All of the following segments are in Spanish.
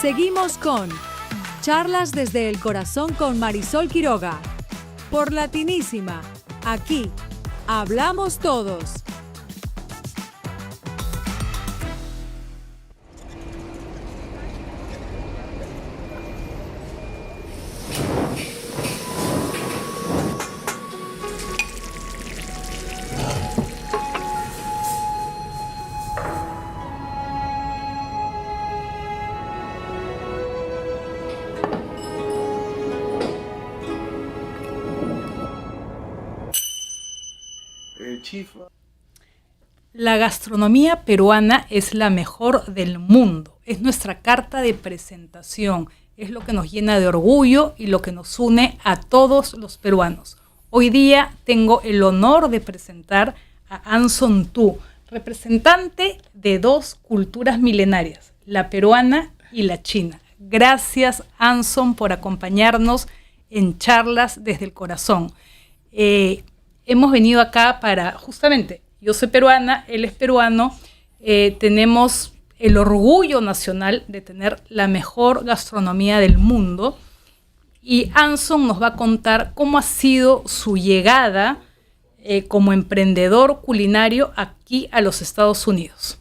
Seguimos con Charlas desde el Corazón con Marisol Quiroga. Por Latinísima, aquí hablamos todos. La gastronomía peruana es la mejor del mundo, es nuestra carta de presentación, es lo que nos llena de orgullo y lo que nos une a todos los peruanos. Hoy día tengo el honor de presentar a Anson Tu, representante de dos culturas milenarias, la peruana y la china. Gracias, Anson, por acompañarnos en Charlas desde el Corazón. Hemos venido acá para, justamente, yo soy peruana, él es peruano, tenemos el orgullo nacional de tener la mejor gastronomía del mundo y Anson nos va a contar cómo ha sido su llegada como emprendedor culinario aquí a los Estados Unidos.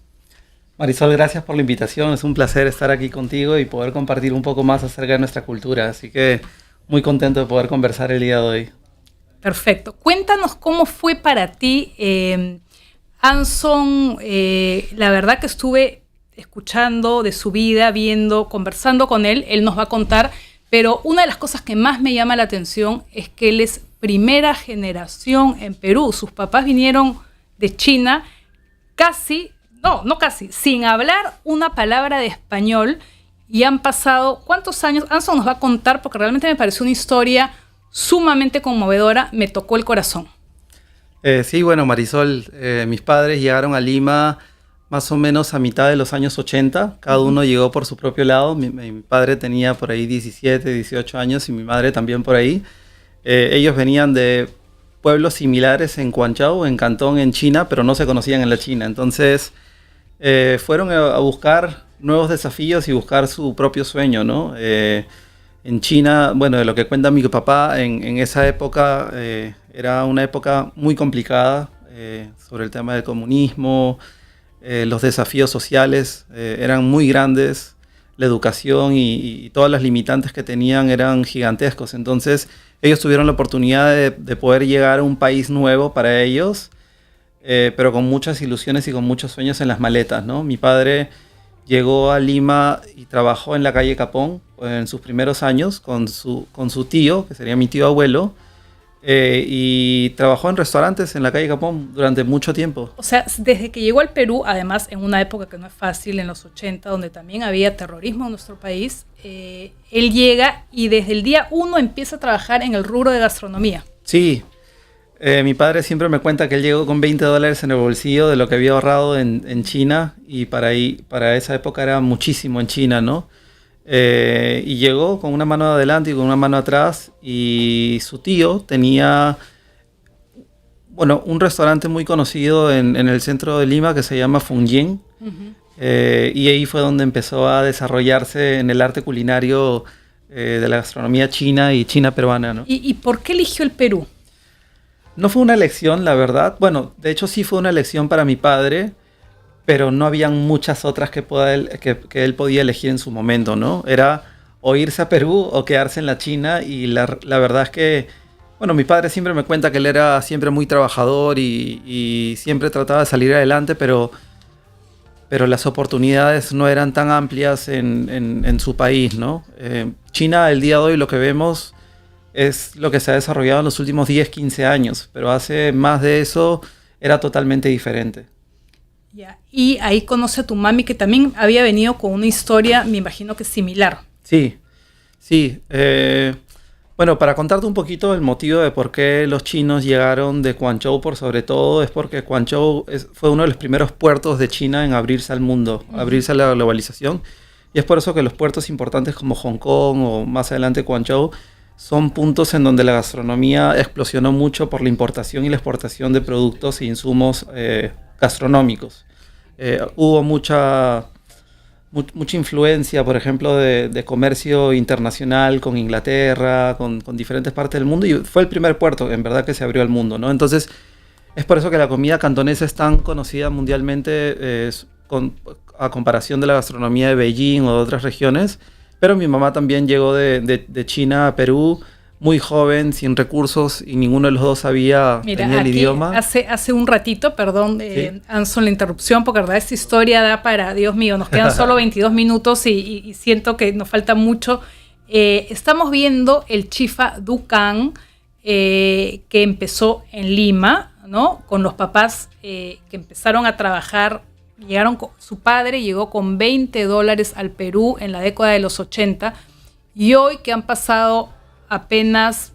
Marisol, gracias por la invitación, es un placer estar aquí contigo y poder compartir un poco más acerca de nuestra cultura, así que muy contento de poder conversar el día de hoy. Perfecto. Cuéntanos cómo fue para ti, Anson. La verdad que estuve escuchando de su vida, viendo, conversando con él. Él nos va a contar, pero una de las cosas que más me llama la atención es que él es primera generación en Perú. Sus papás vinieron de China no casi, sin hablar una palabra de español y han pasado, ¿cuántos años? Anson nos va a contar porque realmente me pareció una historia sumamente conmovedora, me tocó el corazón. Sí, bueno, Marisol, mis padres llegaron a Lima más o menos a mitad de los años 80. Cada uno llegó por su propio lado. Mi padre tenía por ahí 17, 18 años y mi madre también por ahí. Ellos venían de pueblos similares en Guangzhou, en Cantón, en China, pero no se conocían en la China. Entonces, fueron a buscar nuevos desafíos y buscar su propio sueño, ¿no? En China, bueno, de lo que cuenta mi papá, en esa época era una época muy complicada sobre el tema del comunismo, los desafíos sociales eran muy grandes, la educación y todas las limitantes que tenían eran gigantescos. Entonces ellos tuvieron la oportunidad de poder llegar a un país nuevo para ellos, pero con muchas ilusiones y con muchos sueños en las maletas, ¿no? Mi padre llegó a Lima y trabajó en la calle Capón en sus primeros años con su tío, que sería mi tío abuelo, y trabajó en restaurantes en la calle Capón durante mucho tiempo. O sea, desde que llegó al Perú, además en una época que no es fácil, en los 80, donde también había terrorismo en nuestro país, él llega y desde el día 1 empieza a trabajar en el rubro de gastronomía. Sí. Mi padre siempre me cuenta que él llegó con $20 en el bolsillo de lo que había ahorrado en China y para esa época era muchísimo en China, ¿no? Y llegó con una mano adelante y con una mano atrás y su tío tenía, bueno, un restaurante muy conocido en el centro de Lima que se llama Fungying. Y ahí fue donde empezó a desarrollarse en el arte culinario de la gastronomía china y china peruana, ¿no? ¿Y por qué eligió el Perú? No fue una elección, la verdad. Bueno, de hecho sí fue una elección para mi padre, pero no habían muchas otras que él podía elegir en su momento, ¿no? Era o irse a Perú o quedarse en la China y la verdad es que, bueno, mi padre siempre me cuenta que él era siempre muy trabajador y siempre trataba de salir adelante, pero las oportunidades no eran tan amplias en su país, ¿no? China, el día de hoy, lo que vemos es lo que se ha desarrollado en los últimos 10, 15 años, pero hace más de eso era totalmente diferente. Yeah. Y ahí conoce a tu mami, que también había venido con una historia, me imagino que similar. Sí. Bueno, para contarte un poquito el motivo de por qué los chinos llegaron de Guangzhou por sobre todo, es porque Guangzhou fue uno de los primeros puertos de China en abrirse al mundo, abrirse a la globalización. Y es por eso que los puertos importantes como Hong Kong o más adelante Guangzhou son puntos en donde la gastronomía explosionó mucho por la importación y la exportación de productos e insumos gastronómicos. Hubo mucha mucha influencia, por ejemplo, de comercio internacional con Inglaterra, con diferentes partes del mundo, y fue el primer puerto, en verdad, que se abrió al mundo, ¿no? Entonces, es por eso que la comida cantonesa es tan conocida mundialmente, a comparación de la gastronomía de Beijing o de otras regiones. Pero mi mamá también llegó de China a Perú, muy joven, sin recursos, y ninguno de los dos tenía el idioma. Hace un ratito, perdón, ¿Sí? Anson, la interrupción, porque la verdad esta historia da para, Dios mío, nos quedan solo 22 minutos y siento que nos falta mucho. Estamos viendo el Chifa Dukan, que empezó en Lima, ¿no? Con los papás que empezaron a trabajar. Su padre llegó con $20 al Perú en la década de los 80, y hoy que han pasado apenas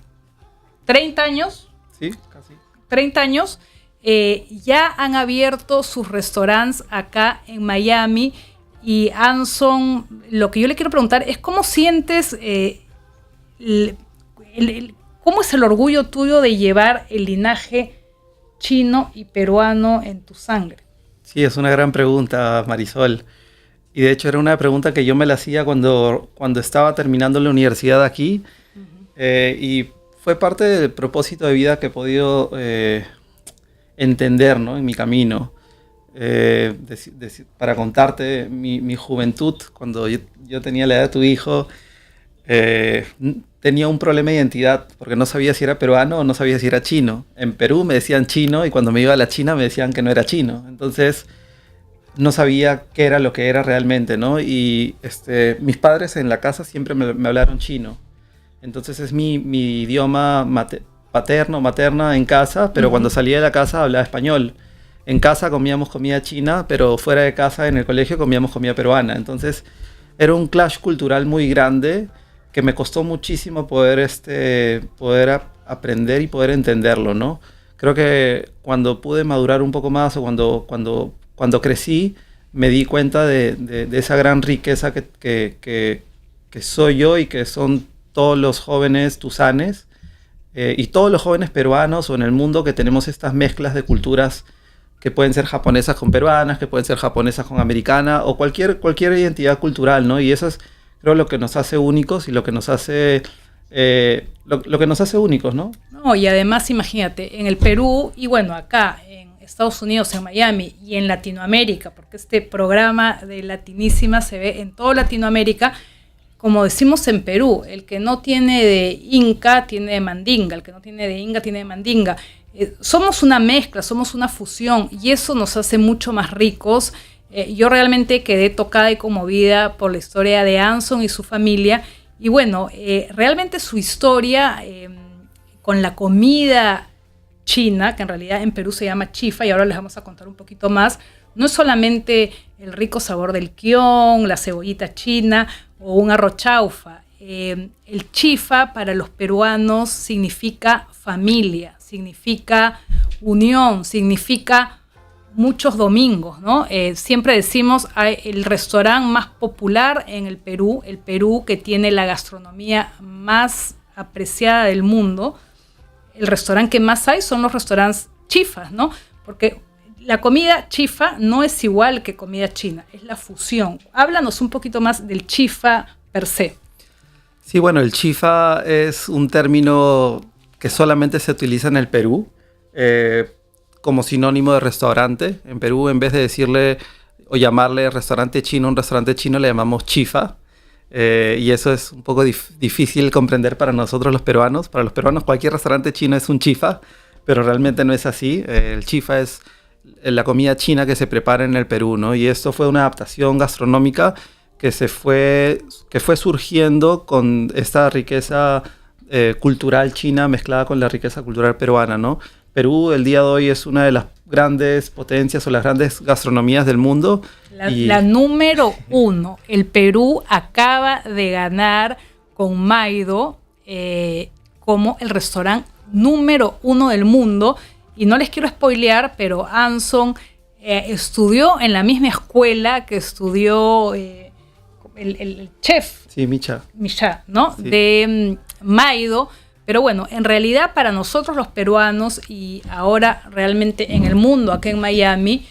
30 años, Sí, casi. 30 años, ya han abierto sus restaurantes acá en Miami. Y Anson, lo que yo le quiero preguntar es cómo sientes, cómo es el orgullo tuyo de llevar el linaje chino y peruano en tu sangre. Sí, es una gran pregunta, Marisol. Y de hecho era una pregunta que yo me la hacía cuando estaba terminando la universidad aquí. Y fue parte del propósito de vida que he podido entender, ¿no? En mi camino. Para contarte mi juventud, cuando yo tenía la edad de tu hijo, tenía un problema de identidad, porque no sabía si era peruano o no sabía si era chino. En Perú me decían chino, y cuando me iba a la China me decían que no era chino. Entonces no sabía qué era lo que era realmente, ¿no? Y mis padres en la casa siempre me hablaron chino. Entonces es mi idioma paterno, materna en casa, pero cuando salía de la casa hablaba español. En casa comíamos comida china, pero fuera de casa, en el colegio, comíamos comida peruana. Entonces era un clash cultural muy grande que me costó muchísimo poder aprender y poder entenderlo, ¿no? Creo que cuando pude madurar un poco más, o cuando crecí, me di cuenta de esa gran riqueza que soy yo y que son todos los jóvenes tusanes y todos los jóvenes peruanos o en el mundo, que tenemos estas mezclas de culturas que pueden ser japonesas con peruanas, que pueden ser japonesas con americana, o cualquier identidad cultural, ¿no? Y eso es, creo, lo que nos hace únicos y lo que nos hace lo que nos hace únicos, ¿no? No, y además imagínate, en el Perú y bueno, acá en Estados Unidos, en Miami y en Latinoamérica, porque este programa de Latinísima se ve en toda Latinoamérica. Como decimos en Perú, el que no tiene de Inca tiene de Mandinga, el que no tiene de Inga tiene de Mandinga. Somos una mezcla, somos una fusión, y eso nos hace mucho más ricos. Yo realmente quedé tocada y conmovida por la historia de Anson y su familia. Y bueno, realmente su historia con la comida china, que en realidad en Perú se llama chifa, y ahora les vamos a contar un poquito más, no es solamente el rico sabor del kion, la cebollita china o un arroz chaufa. El chifa para los peruanos significa familia, significa unión, significa muchos domingos, ¿no? Siempre decimos el restaurante más popular en el Perú que tiene la gastronomía más apreciada del mundo, el restaurante que más hay son los restaurantes chifas, ¿no? Porque la comida chifa no es igual que comida china, es la fusión. Háblanos un poquito más del chifa per se. Sí, bueno, el chifa es un término que solamente se utiliza en el Perú como sinónimo de restaurante. En Perú, en vez de decirle o llamarle restaurante chino a un restaurante chino, le llamamos chifa. Y eso es un poco difícil comprender para nosotros los peruanos. Para los peruanos cualquier restaurante chino es un chifa, pero realmente no es así. El chifa es la comida china que se prepara en el Perú, ¿no? Y esto fue una adaptación gastronómica que fue surgiendo con esta riqueza cultural china mezclada con la riqueza cultural peruana, ¿no? Perú el día de hoy es una de las grandes potencias o las grandes gastronomías del mundo. La número 1. El Perú acaba de ganar con Maido como el restaurante número 1 del mundo. Y no les quiero spoilear, pero Anson estudió en la misma escuela que estudió el chef. Sí, Micha, ¿no? Sí. De Maido. Pero bueno, en realidad para nosotros los peruanos y ahora realmente en el mundo, acá en Miami,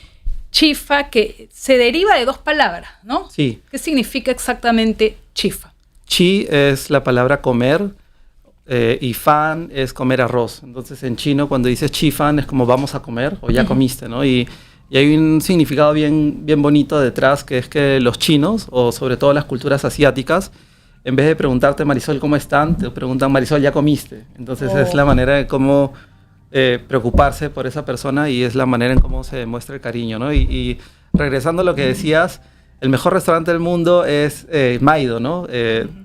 chifa, que se deriva de dos palabras, ¿no? Sí. ¿Qué significa exactamente chifa? Chi es la palabra comer y fan es comer arroz. Entonces en chino cuando dices chi fan es como vamos a comer o ya comiste, ¿no? Y hay un significado bien bonito detrás, que es que los chinos, o sobre todo las culturas asiáticas, en vez de preguntarte, Marisol, ¿cómo están?, te preguntan, Marisol, ¿ya comiste? Entonces es la manera de cómo preocuparse por esa persona y es la manera en cómo se demuestra el cariño, ¿no? Y regresando a lo que decías, el mejor restaurante del mundo es Maido, ¿no?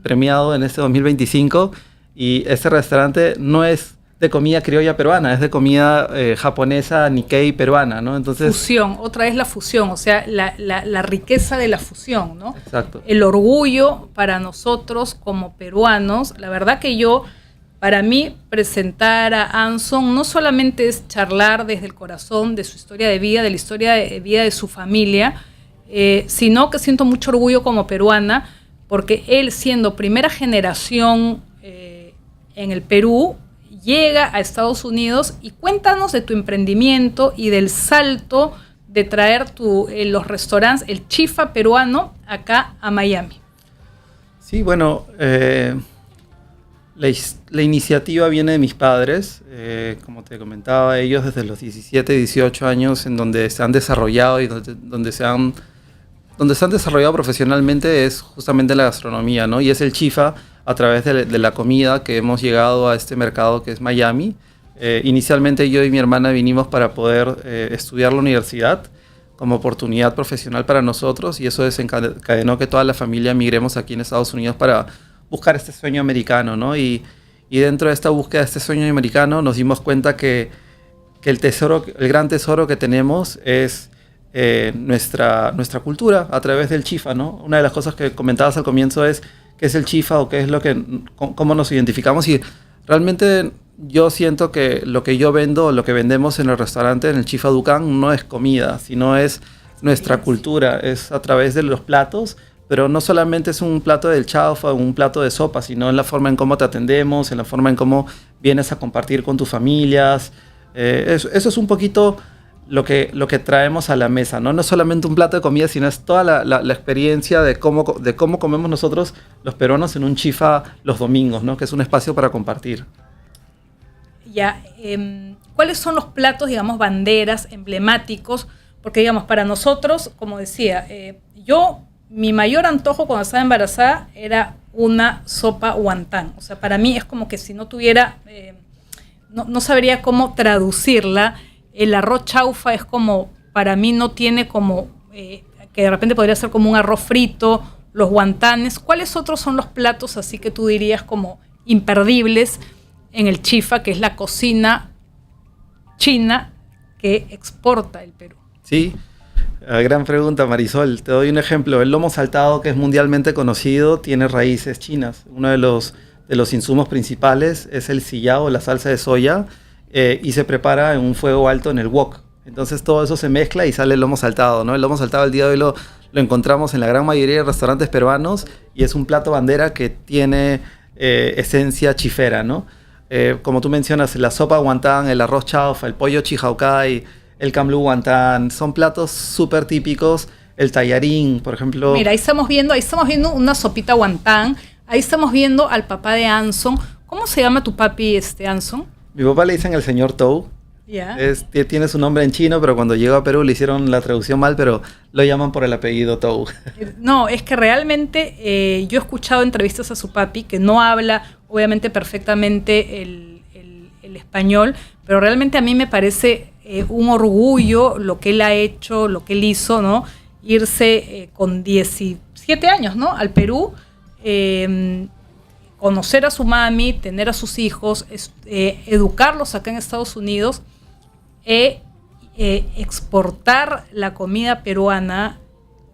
Premiado en este 2025, y este restaurante no es de comida criolla peruana, es de comida japonesa, Nikkei peruana, ¿no? Entonces, fusión, otra vez la fusión, o sea, la riqueza de la fusión, ¿no? Exacto. El orgullo para nosotros como peruanos. La verdad que para mí, presentar a Anson no solamente es charlar desde el corazón de su historia de vida, de la historia de vida de su familia, sino que siento mucho orgullo como peruana, porque él, siendo primera generación en el Perú, llega a Estados Unidos. Y cuéntanos de tu emprendimiento y del salto de traer los restaurantes, el chifa peruano, acá a Miami. Sí, bueno, la iniciativa viene de mis padres, como te comentaba, ellos desde los 17, 18 años en donde se han desarrollado y donde se han desarrollado profesionalmente es justamente la gastronomía, ¿no? Y es el chifa a través de la comida que hemos llegado a este mercado que es Miami. Inicialmente yo y mi hermana vinimos para poder estudiar la universidad como oportunidad profesional para nosotros, y eso desencadenó que toda la familia migremos aquí en Estados Unidos para buscar este sueño americano, ¿no? Y dentro de esta búsqueda de este sueño americano nos dimos cuenta que el gran tesoro que tenemos es nuestra cultura a través del chifa, ¿no? Una de las cosas que comentabas al comienzo es qué es el chifa o qué es cómo nos identificamos, y realmente yo siento que lo que yo vendo, lo que vendemos en el restaurante, en el Chifa Dukan, no es comida, sino es nuestra cultura, es a través de los platos, pero no solamente es un plato del chaufa o un plato de sopa, sino en la forma en cómo te atendemos, en la forma en cómo vienes a compartir con tus familias. Eso es un poquito lo que traemos a la mesa, ¿no? No es solamente un plato de comida, sino es toda la experiencia de cómo comemos nosotros los peruanos en un chifa los domingos, ¿no? Que es un espacio para compartir. Ya, ¿cuáles son los platos, digamos, banderas, emblemáticos? Porque, digamos, para nosotros, como decía, mi mayor antojo cuando estaba embarazada era una sopa wantán. O sea, para mí es como que si no tuviera, no sabría cómo traducirla. El arroz chaufa es como, para mí no tiene como, que de repente podría ser como un arroz frito, los wantanes. ¿Cuáles otros son los platos así que tú dirías como imperdibles en el chifa, que es la cocina china que exporta el Perú? Sí, gran pregunta, Marisol. Te doy un ejemplo. El lomo saltado, que es mundialmente conocido, tiene raíces chinas. Uno de los insumos principales es el sillao, la salsa de soya, y se prepara en un fuego alto en el wok. Entonces todo eso se mezcla y sale el lomo saltado, ¿no? El lomo saltado al día de hoy lo encontramos en la gran mayoría de restaurantes peruanos y es un plato bandera que tiene esencia chifera, ¿no? Como tú mencionas, la sopa wantán, el arroz chaufa, el pollo chihaucay, el camlu wantán, son platos súper típicos. El tallarín, por ejemplo. Mira, ahí estamos viendo una sopita wantán. Ahí estamos viendo al papá de Anson. ¿Cómo se llama tu papi, Anson? Mi papá le dicen el señor Tou. Yeah. Tiene su nombre en chino, pero cuando llegó a Perú le hicieron la traducción mal, pero lo llaman por el apellido Tou. No, es que realmente yo he escuchado entrevistas a su papi que no habla, obviamente, perfectamente el español, pero realmente a mí me parece un orgullo lo que él ha hecho, lo que él hizo, ¿no? Irse con 17 años, ¿no? Al Perú, conocer a su mami, tener a sus hijos, educarlos acá en Estados Unidos, exportar la comida peruana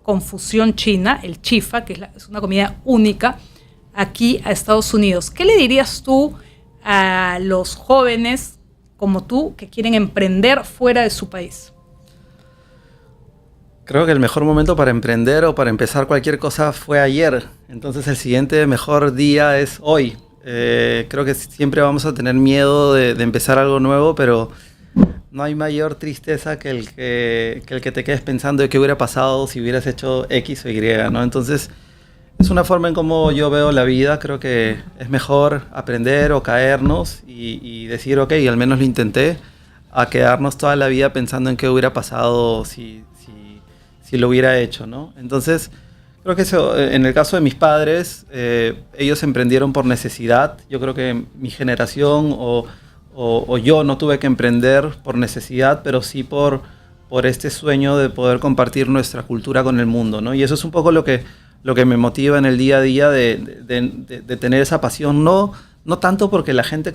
con fusión china, el chifa, que es una comida única, aquí a Estados Unidos. ¿Qué le dirías tú a los jóvenes como tú que quieren emprender fuera de su país? Creo que el mejor momento para emprender o para empezar cualquier cosa fue ayer. Entonces el siguiente mejor día es hoy. Creo que siempre vamos a tener miedo de empezar algo nuevo, pero no hay mayor tristeza que el que te quedes pensando de qué hubiera pasado si hubieras hecho X o Y, ¿no? Entonces, es una forma en cómo yo veo la vida. Creo que es mejor aprender o caernos y decir, ok, al menos lo intenté, a quedarnos toda la vida pensando en qué hubiera pasado si lo hubiera hecho, ¿no? Entonces, creo que eso, en el caso de mis padres, ellos emprendieron por necesidad. Yo creo que mi generación o yo no tuve que emprender por necesidad, pero sí por este sueño de poder compartir nuestra cultura con el mundo, ¿no? Y eso es un poco lo que me motiva en el día a día de tener esa pasión, no tanto porque la gente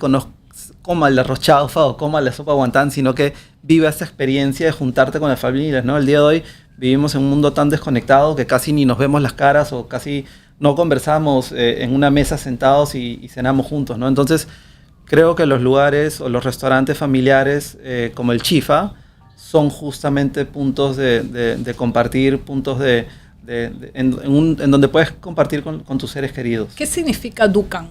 coma el arroz chaufa o coma la sopa guantán, sino que viva esta experiencia de juntarte con las familias, ¿no? El día de hoy vivimos en un mundo tan desconectado que casi ni nos vemos las caras o casi no conversamos en una mesa sentados y cenamos juntos, ¿no? Entonces, creo que los lugares o los restaurantes familiares como el Chifa son justamente puntos de compartir, puntos en donde puedes compartir con tus seres queridos. ¿Qué significa Dukan?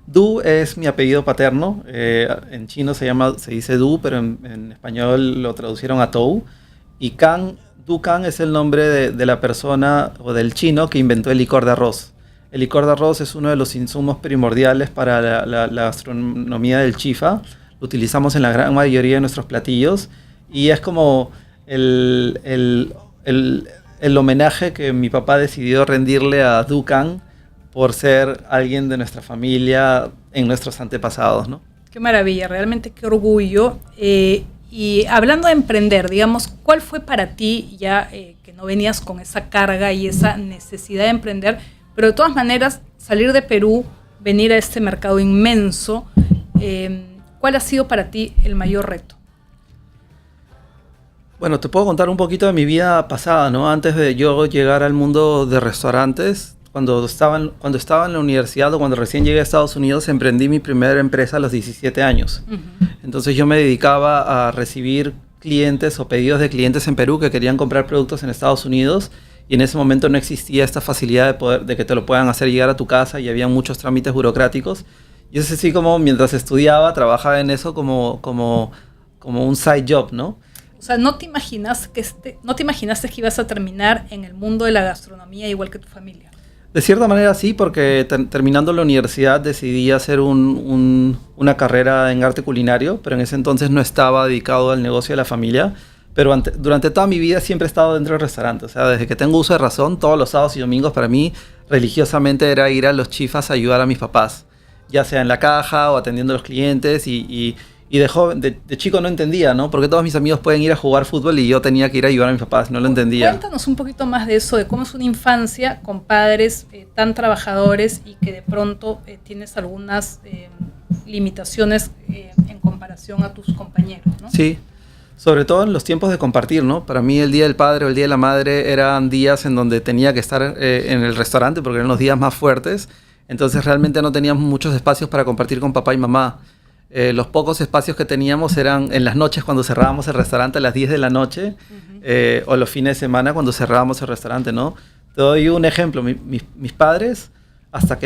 Du es mi apellido paterno. En chino se dice Du, pero en español lo traducieron a Tou. Y Dukan es el nombre de la persona o del chino que inventó el licor de arroz. El licor de arroz es uno de los insumos primordiales para la gastronomía del Chifa. Lo utilizamos en la gran mayoría de nuestros platillos y es como el homenaje que mi papá decidió rendirle a Dukan por ser alguien de nuestra familia en nuestros antepasados, ¿no? Qué maravilla, realmente qué orgullo. Y hablando de emprender, digamos, ¿cuál fue para ti, ya que no venías con esa carga y esa necesidad de emprender, pero de todas maneras salir de Perú, venir a este mercado inmenso, ¿cuál ha sido para ti el mayor reto? Bueno, te puedo contar un poquito de mi vida pasada, ¿no? Antes de yo llegar al mundo de restaurantes, cuando estaba en la universidad o cuando recién llegué a Estados Unidos, emprendí mi primera empresa a los 17 años. Uh-huh. Entonces yo me dedicaba a recibir clientes o pedidos de clientes en Perú que querían comprar productos en Estados Unidos y en ese momento no existía esta facilidad de que te lo puedan hacer llegar a tu casa y había muchos trámites burocráticos. Y es así como mientras estudiaba, trabajaba en eso como un side job, ¿no? O sea, ¿no te imaginaste que ibas a terminar en el mundo de la gastronomía igual que tu familia? De cierta manera sí, porque terminando la universidad decidí hacer una carrera en arte culinario, pero en ese entonces no estaba dedicado al negocio de la familia. Pero durante toda mi vida siempre he estado dentro del restaurante. O sea, desde que tengo uso de razón, todos los sábados y domingos para mí religiosamente era ir a los Chifas a ayudar a mis papás, ya sea en la caja o atendiendo a los clientes y de chico no entendía, ¿no? Porque todos mis amigos pueden ir a jugar fútbol y yo tenía que ir a ayudar a mis papás, no lo entendía. Cuéntanos un poquito más de eso, de cómo es una infancia con padres tan trabajadores y que de pronto tienes algunas limitaciones en comparación a tus compañeros, ¿no? Sí, sobre todo en los tiempos de compartir, ¿no? Para mí el Día del Padre o el Día de la Madre eran días en donde tenía que estar en el restaurante porque eran los días más fuertes, entonces realmente no teníamos muchos espacios para compartir con papá y mamá. Los pocos espacios que teníamos eran en las noches cuando cerrábamos el restaurante a las 10 de la noche, uh-huh. O los fines de semana cuando cerrábamos el restaurante, ¿no? Te doy un ejemplo. Mis padres, hasta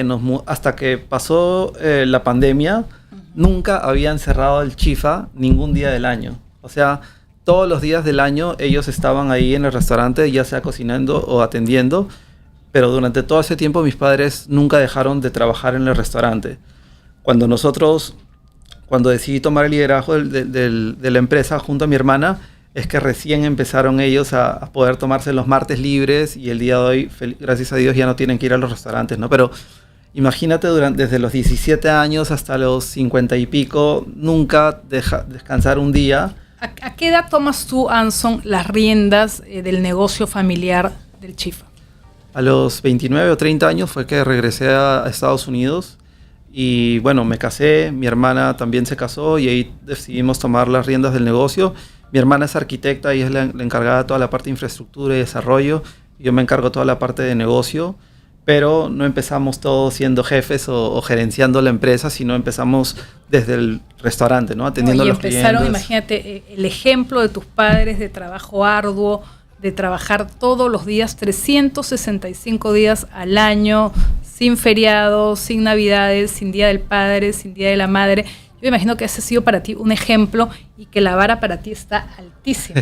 que pasó la pandemia, uh-huh. nunca habían cerrado el Chifa ningún día del año. O sea, todos los días del año ellos estaban ahí en el restaurante, ya sea cocinando o atendiendo, pero durante todo ese tiempo mis padres nunca dejaron de trabajar en el restaurante. Cuando decidí tomar el liderazgo de la empresa junto a mi hermana, es que recién empezaron ellos a poder tomarse los martes libres y el día de hoy, gracias a Dios, ya no tienen que ir a los restaurantes, ¿no? Pero imagínate, desde los 17 años hasta los 50 y pico, nunca descansar un día. ¿A qué edad tomas tú, Anson, las riendas del negocio familiar del Chifa? A los 29 o 30 años fue que regresé a Estados Unidos. Y bueno, me casé, mi hermana también se casó y ahí decidimos tomar las riendas del negocio. Mi hermana es arquitecta y es la encargada de toda la parte de infraestructura y desarrollo. Yo me encargo de toda la parte de negocio, pero no empezamos todos siendo jefes o gerenciando la empresa, sino empezamos desde el restaurante, ¿no? Atendiendo a los clientes. Imagínate, el ejemplo de tus padres de trabajo arduo, de trabajar todos los días, 365 días al año, sin feriados, sin navidades, sin Día del Padre, sin Día de la Madre. Yo Yo imagino que ese ha sido para ti un ejemplo y que la vara para ti está altísima.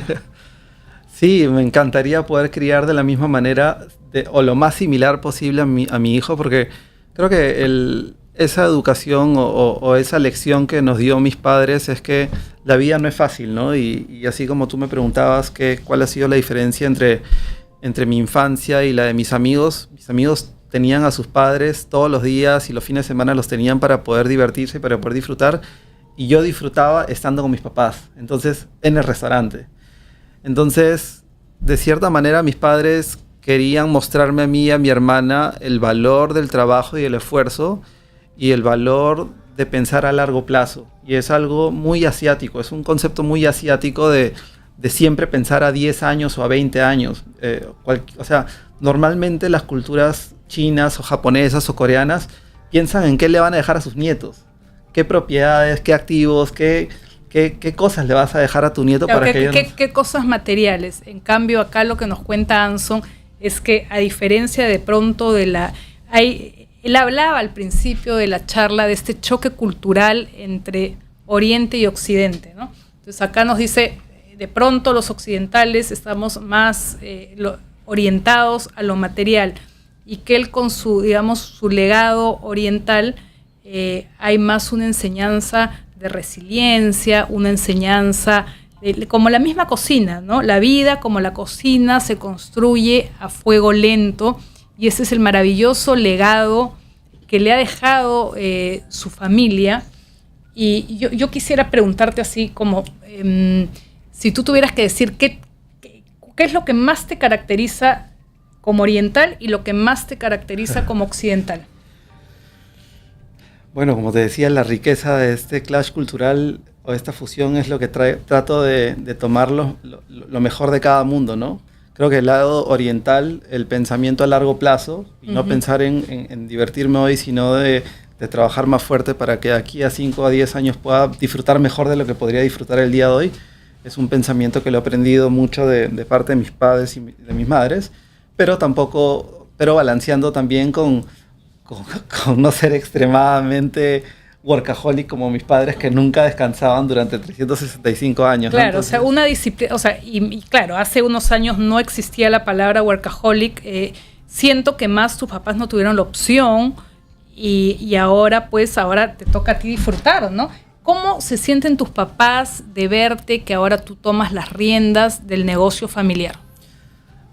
Sí, me encantaría poder criar de la misma manera o lo más similar posible a mi hijo, porque creo que esa educación o esa lección que nos dio mis padres es que la vida no es fácil, ¿no? Y así como tú me preguntabas cuál ha sido la diferencia entre mi infancia y la de mis amigos tenían a sus padres todos los días y los fines de semana los tenían para poder divertirse, para poder disfrutar, y yo disfrutaba estando con mis papás, entonces en el restaurante. Entonces, de cierta manera, mis padres querían mostrarme a mí y a mi hermana el valor del trabajo y el esfuerzo y el valor de pensar a largo plazo. Y es algo muy asiático, es un concepto muy asiático de siempre pensar a 10 años o a 20 años. O sea, normalmente las culturas chinas o japonesas o coreanas piensan en qué le van a dejar a sus nietos. Qué propiedades, qué activos, qué cosas le vas a dejar a tu nieto, claro, para ¿qué cosas materiales? En cambio, acá lo que nos cuenta Anson es que, a diferencia de pronto él hablaba al principio de la charla de este choque cultural entre Oriente y Occidente, ¿no? Entonces acá nos dice, de pronto los occidentales estamos más orientados a lo material, y que él con su, digamos, su legado oriental, hay más una enseñanza de resiliencia, una enseñanza como la misma cocina, ¿no? La vida, como la cocina, se construye a fuego lento, y ese es el maravilloso legado que le ha dejado su familia. Y yo quisiera preguntarte así como, si tú tuvieras que decir qué es lo que más te caracteriza como oriental y lo que más te caracteriza como occidental. Bueno, como te decía, la riqueza de este clash cultural o esta fusión es lo que trato de tomar lo mejor de cada mundo, ¿no? Creo que el lado oriental, el pensamiento a largo plazo, y no pensar en divertirme hoy, sino de trabajar más fuerte para que de aquí a 5 a 10 años pueda disfrutar mejor de lo que podría disfrutar el día de hoy, es un pensamiento que lo he aprendido mucho de parte de mis padres y de mis madres, pero balanceando también con no ser extremadamente workaholic como mis padres, que nunca descansaban durante 365 años. Claro, ¿no? Entonces, o sea, una disciplina, o sea, y claro, hace unos años no existía la palabra workaholic. Siento que más tus papás no tuvieron la opción, y ahora te toca a ti disfrutar, ¿no? ¿Cómo se sienten tus papás de verte que ahora tú tomas las riendas del negocio familiar?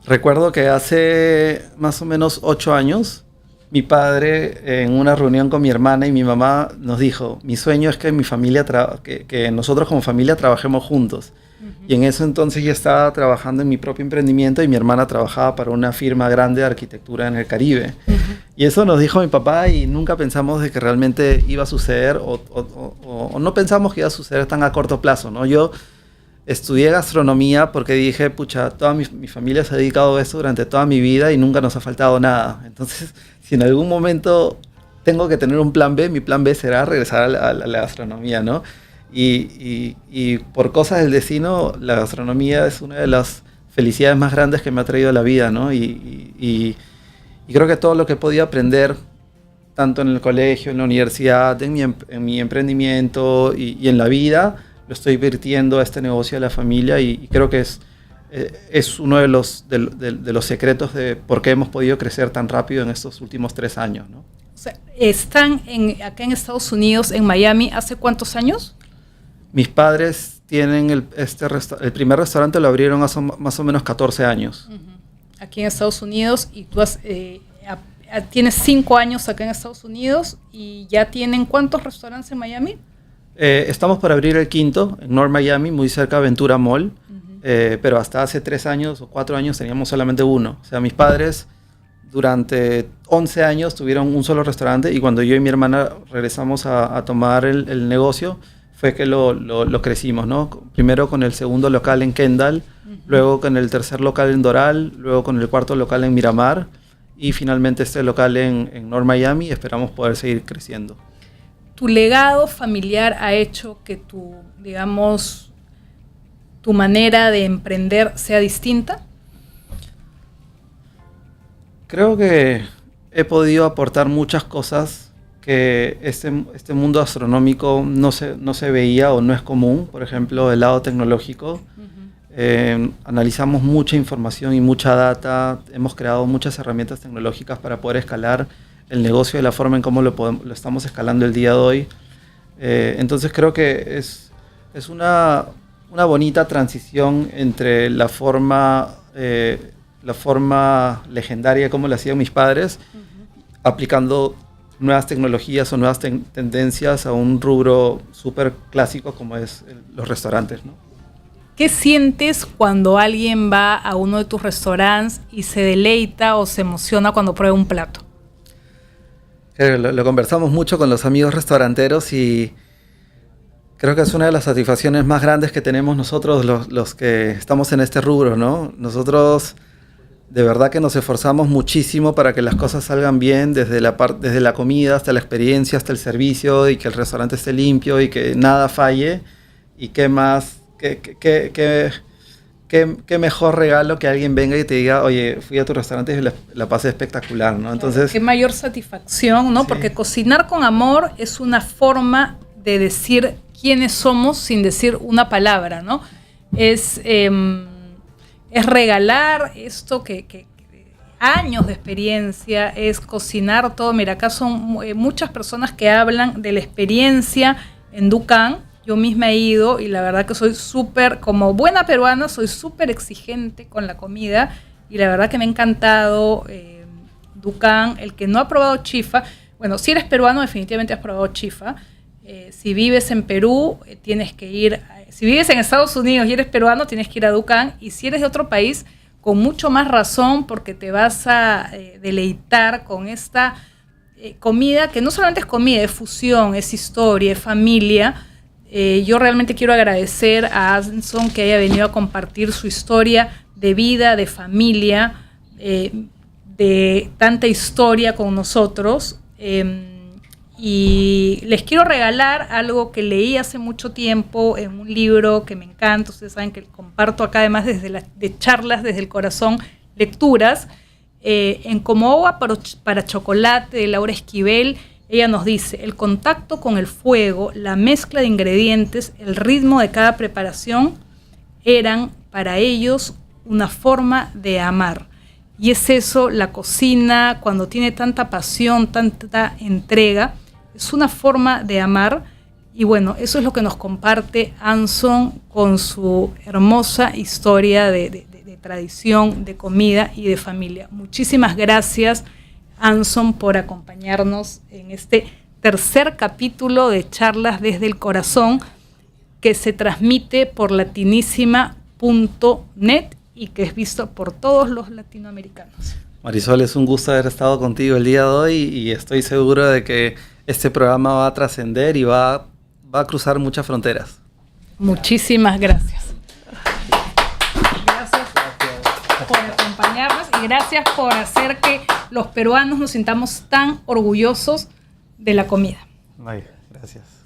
Recuerdo que hace más o menos 8 años, mi padre, en una reunión con mi hermana y mi mamá, nos dijo: mi sueño es que mi familia que nosotros como familia trabajemos juntos. Y en eso entonces yo estaba trabajando en mi propio emprendimiento, y mi hermana trabajaba para una firma grande de arquitectura en el Caribe. Y eso nos dijo mi papá, y nunca pensamos de que realmente iba a suceder, o no pensamos que iba a suceder tan a corto plazo, ¿no? Yo estudié gastronomía porque dije, pucha, toda mi familia se ha dedicado a eso durante toda mi vida y nunca nos ha faltado nada. Entonces, si en algún momento tengo que tener un plan B, mi plan B será regresar a la gastronomía, ¿no? Y por cosas del destino, la gastronomía es una de las felicidades más grandes que me ha traído la vida, ¿no? Y creo que todo lo que he podido aprender, tanto en el colegio, en la universidad, en mi emprendimiento y en la vida, lo estoy virtiendo a este negocio de la familia, y creo que es uno de los secretos de por qué hemos podido crecer tan rápido en estos últimos 3 años, ¿no? O sea, están acá en Estados Unidos, en Miami, ¿hace cuántos años? Mis padres tienen el primer restaurante, lo abrieron hace más o menos 14 años. Aquí en Estados Unidos, y tú tienes 5 años acá en Estados Unidos, y ya tienen ¿cuántos restaurantes en Miami? Estamos por abrir el 5º en North Miami, muy cerca de Ventura Mall, pero hasta hace 3 años o 4 años teníamos solamente uno. O sea, mis padres durante 11 años tuvieron un solo restaurante, y cuando yo y mi hermana regresamos a tomar el negocio, fue que lo crecimos, ¿no? Primero con el segundo local en Kendall, luego con el tercer local en Doral, luego con el cuarto local en Miramar, y finalmente este local en North Miami, y esperamos poder seguir creciendo. ¿Tu legado familiar ha hecho que tu manera de emprender sea distinta? Creo que he podido aportar muchas cosas que este mundo astronómico no se veía o no es común, por ejemplo, el lado tecnológico. Analizamos mucha información y mucha data, hemos creado muchas herramientas tecnológicas para poder escalar el negocio de la forma en cómo lo estamos escalando el día de hoy. Entonces creo que es una bonita transición entre la forma legendaria como lo hacían mis padres, aplicando nuevas tecnologías o nuevas tendencias a un rubro súper clásico como es los restaurantes, ¿no? ¿Qué sientes cuando alguien va a uno de tus restaurantes y se deleita o se emociona cuando prueba un plato? Lo conversamos mucho con los amigos restauranteros y creo que es una de las satisfacciones más grandes que tenemos nosotros los que estamos en este rubro, ¿no? Nosotros de verdad que nos esforzamos muchísimo para que las cosas salgan bien, desde la comida hasta la experiencia, hasta el servicio, y que el restaurante esté limpio y que nada falle. Y qué más, qué mejor regalo que alguien venga y te diga, oye, fui a tu restaurante y la pasé espectacular, ¿no? Entonces, qué mayor satisfacción, ¿no? Sí. Porque cocinar con amor es una forma de decir quiénes somos sin decir una palabra, ¿no? Es regalar esto que años de experiencia, es cocinar todo. Mira, acá son muchas personas que hablan de la experiencia en Dukan. Yo misma he ido y la verdad que soy súper, como buena peruana, soy súper exigente con la comida y la verdad que me ha encantado Dukan. El que no ha probado chifa, bueno, si eres peruano definitivamente has probado chifa. Si vives en Perú, tienes que ir. Si vives en Estados Unidos y eres peruano, tienes que ir a Dukan. Y si eres de otro país, con mucho más razón, porque te vas a deleitar con esta comida, que no solamente es comida, es fusión, es historia, es familia. Yo realmente quiero agradecer a Anson que haya venido a compartir su historia de vida, de familia, de tanta historia con nosotros. Y les quiero regalar algo que leí hace mucho tiempo en un libro que me encanta. Ustedes saben que comparto acá, además, de charlas desde el corazón, lecturas. En Como agua para chocolate, de Laura Esquivel, ella nos dice: el contacto con el fuego, la mezcla de ingredientes, el ritmo de cada preparación eran para ellos una forma de amar. Y es eso, la cocina, cuando tiene tanta pasión, tanta entrega, es una forma de amar. Y bueno, eso es lo que nos comparte Anson con su hermosa historia de tradición, de comida y de familia. Muchísimas gracias, Anson, por acompañarnos en este tercer capítulo de Charlas desde el Corazón, que se transmite por latinísima.net y que es visto por todos los latinoamericanos. Marisol, es un gusto haber estado contigo el día de hoy y estoy seguro de que este programa va a trascender y va a cruzar muchas fronteras. Muchísimas gracias. Gracias por acompañarnos y gracias por hacer que los peruanos nos sintamos tan orgullosos de la comida. Ay, gracias.